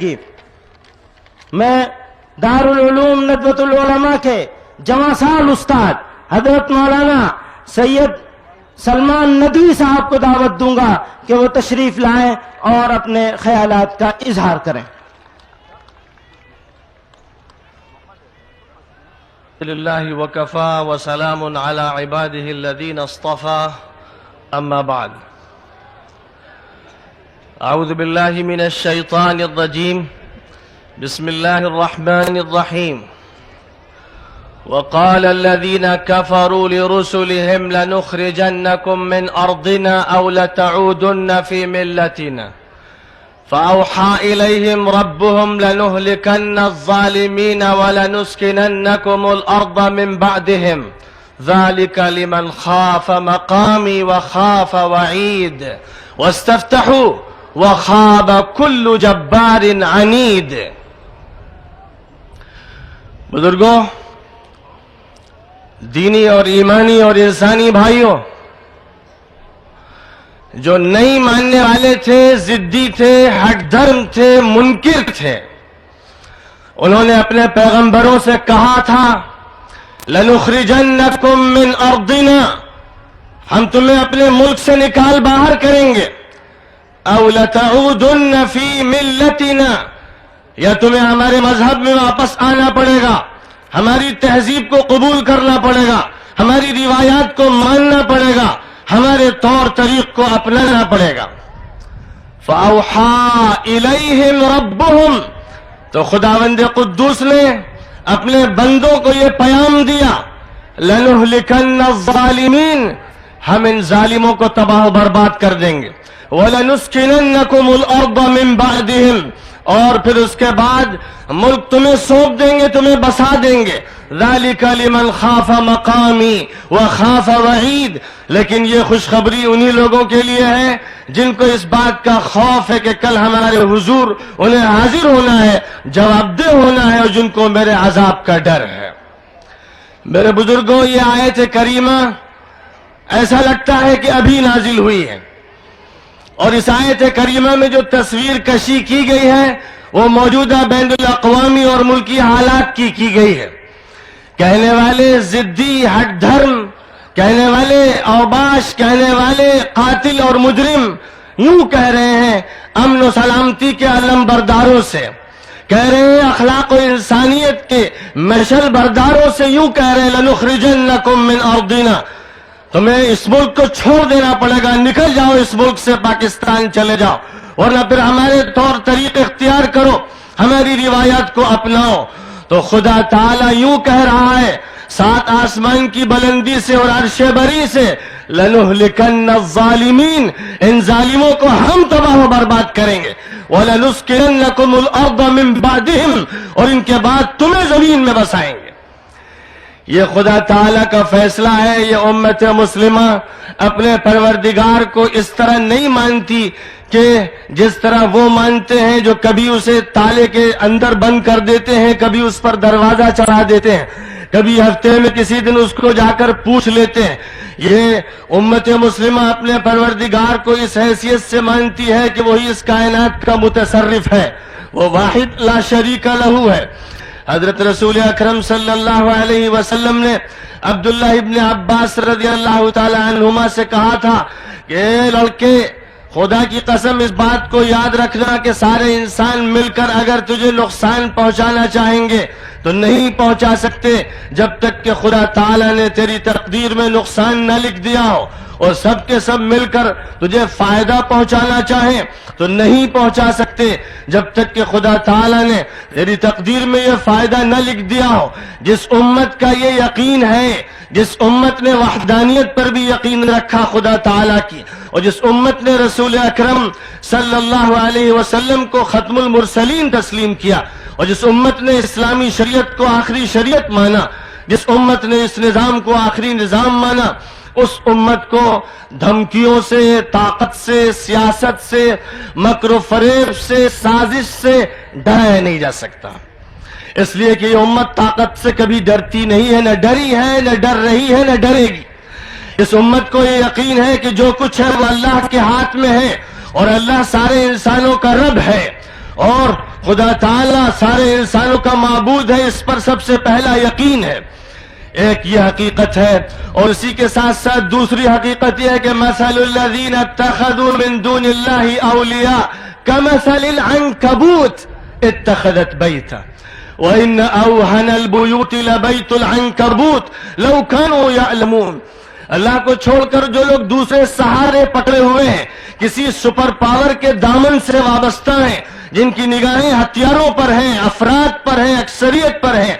میں دارالعلوم ندوۃ العلماء کے جواں سال استاد حضرت مولانا سید سلمان ندوی صاحب کو دعوت دوں گا کہ وہ تشریف لائیں اور اپنے خیالات کا اظہار کریں۔ للہ وکفا وسلام علی عباده الذین اصطفى اما بعد اعوذ باللہ من الشیطان الرجیم بسم اللہ الرحمن الرحیم وقال الذين كفروا لرسلهم لنخرجنكم من أرضنا أو لتعودن في ملتنا فأوحى إليهم ربهم لنهلكن الظالمين ولنسكننكم الأرض من بعدهم ذلك لمن خاف مقامي وخاف وعيد واستفتحوا وخاب كل جبار عنيد۔ بزرگوں، دینی اور ایمانی اور انسانی بھائیوں، جو نہیں ماننے والے تھے، ضدی تھے، ہٹ دھرم تھے، منکر تھے، انہوں نے اپنے پیغمبروں سے کہا تھا لَنُخْرِجَنَّكُم مِّنْ أَرْضِنَا، ہم تمہیں اپنے ملک سے نکال باہر کریں گے، أَوْ لَتَعُودُنَّ فِي مِلَّتِنَا، یا تمہیں ہمارے مذہب میں واپس آنا پڑے گا، ہماری تہذیب کو قبول کرنا پڑے گا، ہماری روایات کو ماننا پڑے گا، ہمارے طور طریق کو اپنانا پڑے گا۔ فَأَوْحَى إِلَيْهِمْ رَبُّهُمْ، تو خداوند قدوس نے اپنے بندوں کو یہ پیام دیا لَنُهْلِكَنَّ الظَّالِمِينَ، ہم ان ظالموں کو تباہ و برباد کر دیں گے، وَلَنُسْكِنَنَّكُمُ الْأَرْضَ مِن بَعْدِهِمْ، اور پھر اس کے بعد ملک تمہیں سونپ دیں گے، تمہیں بسا دیں گے، ذَلِكَ لِمَنْ خَافَ مَقَامِي وَخَافَ وَعِيدِ، لیکن یہ خوشخبری انہی لوگوں کے لیے ہے جن کو اس بات کا خوف ہے کہ کل ہمارے حضور انہیں حاضر ہونا ہے، جواب دہ ہونا ہے، اور جن کو میرے عذاب کا ڈر ہے۔ میرے بزرگوں، یہ آیت کریمہ ایسا لگتا ہے کہ ابھی نازل ہوئی ہے، اور اس آیت کریمہ میں جو تصویر کشی کی گئی ہے وہ موجودہ بین الاقوامی اور ملکی حالات کی گئی ہے۔ کہنے والے ضدی، ہٹ دھرم، کہنے والے اوباش، کہنے والے قاتل اور مجرم یوں کہہ رہے ہیں امن و سلامتی کے علم برداروں سے، کہہ رہے ہیں اخلاق و انسانیت کے مشعل برداروں سے، یوں کہہ رہے ہیں لَنُخْرِجَنَّكُم مِّنْ أَرْضِنَا، تمہیں اس ملک کو چھوڑ دینا پڑے گا، نکل جاؤ اس ملک سے، پاکستان چلے جاؤ، ورنہ پھر ہمارے طور طریق اختیار کرو، ہماری روایات کو اپناؤ۔ تو خدا تعالیٰ یوں کہہ رہا ہے سات آسمان کی بلندی سے اور عرش بری سے لَنُهْلِكَنَّ الظَّالِمِينَ، ان ظالموں کو ہم تباہ و برباد کریں گے، وَلَنُسْكِنَنَّكُمُ الْأَرْضَ مِن بَعْدِهِمْ، اور ان کے بعد تمہیں زمین میں بسائیں گے۔ یہ خدا تعالیٰ کا فیصلہ ہے۔ یہ امت مسلمہ اپنے پروردگار کو اس طرح نہیں مانتی کہ جس طرح وہ مانتے ہیں جو کبھی اسے تالے کے اندر بند کر دیتے ہیں، کبھی اس پر دروازہ چڑھا دیتے ہیں، کبھی ہفتے میں کسی دن اس کو جا کر پوچھ لیتے ہیں۔ یہ امت مسلمہ اپنے پروردگار کو اس حیثیت سے مانتی ہے کہ وہی اس کائنات کا متصرف ہے، وہ واحد لا شریک لہ ہے۔ حضرت رسول اکرم صلی اللہ علیہ وسلم نے عبداللہ ابن عباس رضی اللہ تعالی عنہما سے کہا تھا کہ اے لڑکے، خدا کی قسم اس بات کو یاد رکھنا کہ سارے انسان مل کر اگر تجھے نقصان پہنچانا چاہیں گے تو نہیں پہنچا سکتے جب تک کہ خدا تعالیٰ نے تیری تقدیر میں نقصان نہ لکھ دیا ہو، اور سب کے سب مل کر تجھے فائدہ پہنچانا چاہیں تو نہیں پہنچا سکتے جب تک کہ خدا تعالیٰ نے تیری تقدیر میں یہ فائدہ نہ لکھ دیا ہو۔ جس امت کا یہ یقین ہے، جس امت نے وحدانیت پر بھی یقین رکھا خدا تعالیٰ کی، اور جس امت نے رسول اکرم صلی اللہ علیہ وسلم کو ختم المرسلین تسلیم کیا، اور جس امت نے اسلامی شریعت کو آخری شریعت مانا، جس امت نے اس نظام کو آخری نظام مانا، اس امت کو دھمکیوں سے، طاقت سے، سیاست سے، مکر و فریب سے، سازش سے ڈرایا نہیں جا سکتا، اس لیے کہ یہ امت طاقت سے کبھی ڈرتی نہیں ہے، نہ ڈری ہے، نہ ڈر رہی ہے، نہ ڈرے گی۔ اس امت کو یہ یقین ہے کہ جو کچھ ہے وہ اللہ کے ہاتھ میں ہے، اور اللہ سارے انسانوں کا رب ہے، اور خدا تعالیٰ سارے انسانوں کا معبود ہے، اس پر سب سے پہلا یقین ہے. ایک یہ حقیقت ہے، اور اسی کے ساتھ ساتھ دوسری حقیقت یہ ہے کہ مثل الذین اتخذوا من دون اللہ اولیاء کمثل العنکبوت اتخذت بیتا وَإِنَّ أَوْهَنَ الْبُيُوتِ لَبَيْتُ الْعَنْكَبُوتِ لَوْ كَانُوا يَعْلَمُونَ. اللہ کو چھوڑ کر جو لوگ دوسرے سہارے پکڑے ہوئے ہیں، کسی سپر پاور کے دامن سے وابستہ ہیں، جن کی نگاہیں ہتھیاروں پر ہیں، افراد پر ہیں، اکثریت پر ہیں،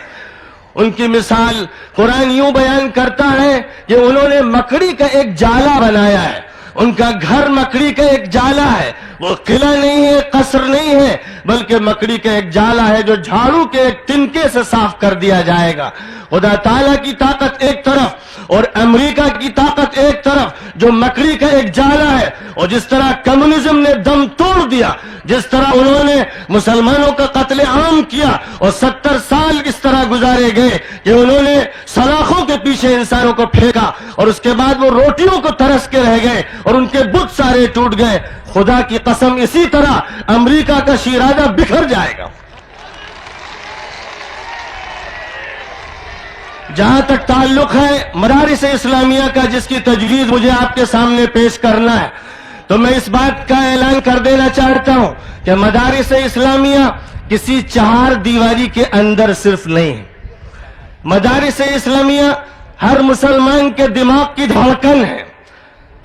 ان کی مثال قرآن یوں بیان کرتا ہے کہ انہوں نے مکڑی کا ایک جالا بنایا ہے. ان کا گھر مکڑی کا ایک جالا ہے، وہ قلعہ نہیں ہے، قصر نہیں ہے، بلکہ مکڑی کا ایک جالا ہے جو جھاڑو کے ایک تنکے سے صاف کر دیا جائے گا. خدا تعالیٰ کی طاقت ایک طرف اور امریکہ کی طاقت ایک طرف، جو مکڑی کا ایک جالا ہے. اور جس طرح کمیونزم نے دم توڑ دیا، جس طرح انہوں نے مسلمانوں کا قتل عام کیا اور 70 سال اس طرح گزارے گئے کہ انہوں نے سلاخوں کے پیچھے انسانوں کو پھینکا، اور اس کے بعد وہ روٹیوں کو ترس کے رہ گئے اور ان کے بت سارے ٹوٹ گئے. خدا کی قسم اسی طرح امریکہ کا شیرازہ بکھر جائے گا. جہاں تک تعلق ہے مدارس اسلامیہ کا، جس کی تجویز مجھے آپ کے سامنے پیش کرنا ہے، تو میں اس بات کا اعلان کر دینا چاہتا ہوں کہ مدارس اسلامیہ کسی چہار دیواری کے اندر صرف نہیں ہے. مدارس اسلامیہ ہر مسلمان کے دماغ کی دھڑکن ہے،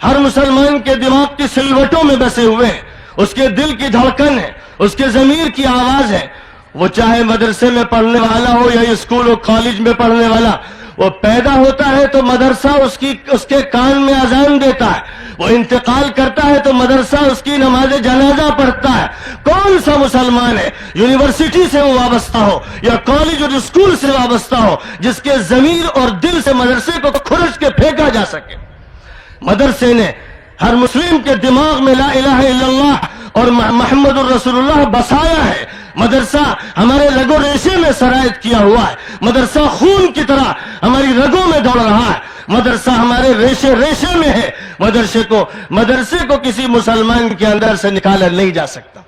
ہر مسلمان کے دماغ کی سلوٹوں میں بسے ہوئے ہیں، اس کے دل کی دھڑکن ہے، اس کے ضمیر کی آواز ہے. وہ چاہے مدرسے میں پڑھنے والا ہو یا اسکول و کالج میں پڑھنے والا، وہ پیدا ہوتا ہے تو مدرسہ اس کے کان میں اذان دیتا ہے، وہ انتقال کرتا ہے تو مدرسہ اس کی نماز جنازہ پڑھتا ہے. کون سا مسلمان ہے یونیورسٹی سے وہ وابستہ ہو یا کالج اور اسکول سے وابستہ ہو جس کے ضمیر اور دل سے مدرسے کو کھرچ کے پھینکا جا سکے؟ مدرسے نے ہر مسلم کے دماغ میں لا الہ الا اللہ اور محمد الرسول اللہ بسایا ہے. مدرسہ ہمارے رگو ریشے میں سرایت کیا ہوا ہے، مدرسہ خون کی طرح ہماری رگوں میں دوڑ رہا ہے، مدرسہ ہمارے ریشے ریشے میں ہے. مدرسے کو کسی مسلمان کے اندر سے نکالا نہیں جا سکتا.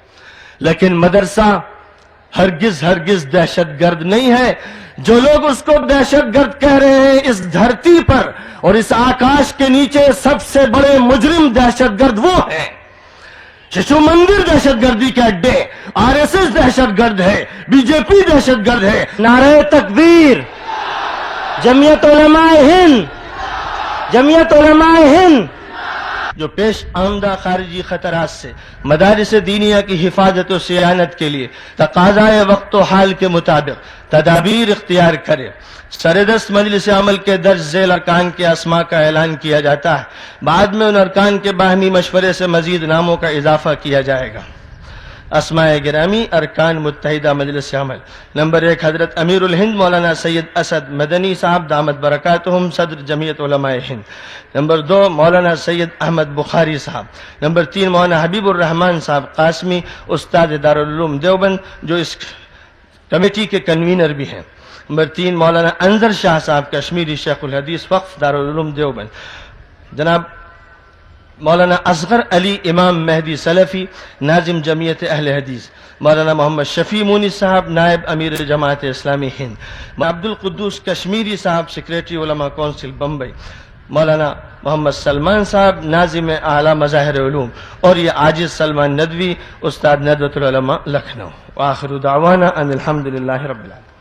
لیکن مدرسہ ہرگز دہشت گرد نہیں ہے. جو لوگ اس کو دہشت گرد کہہ رہے ہیں، اس دھرتی پر اور اس آکاش کے نیچے سب سے بڑے مجرم دہشت گرد وہ ہیں. ششو مندر دہشت گردی کے اڈے، RSS دہشت گرد ہے، BJP دہشت گرد ہے. نعرہ تکبیر، جمعیت علماء ہند، جمعیت علماء ہند. جو پیش آمدہ خارجی خطرات سے مدارس دینیہ کی حفاظت و صیانت کے لیے تقاضائے وقت و حال کے مطابق تدابیر اختیار کرے. سردست مجلس عمل کے درج ذیل ارکان کے اسماء کا اعلان کیا جاتا ہے. بعد میں ان ارکان کے باہمی مشورے سے مزید ناموں کا اضافہ کیا جائے گا. اسماء گرامی ارکان متحدہ مجلس عمل: نمبر 1 حضرت امیر الہند مولانا سید اسد مدنی صاحب دامت برکاتہم صدر جمعیت علماء ہند. نمبر 2 مولانا سید احمد بخاری صاحب. نمبر 3 مولانا حبیب الرحمان صاحب قاسمی استاد دارالعلوم دیوبند جو اس کمیٹی کے کنوینر بھی ہیں. نمبر 3 مولانا انظر شاہ صاحب کشمیری شیخ الحدیث وقف دارالعلوم دیوبند. جناب مولانا اصغر علی امام مہدی سلفی ناظم جمعیت اہل حدیث. مولانا محمد شفیع مونی صاحب نائب امیر جماعت اسلامی ہند. عبد القدوس کشمیری صاحب سیکریٹری علماء کونسل بمبئی. مولانا محمد سلمان صاحب ناظم اعلیٰ مظاہر علوم. اور یہ عاجز سلمان ندوی استاد ندوۃ العلماء لکھنؤ. وآخر دعوانا ان الحمدللہ رب العالمین.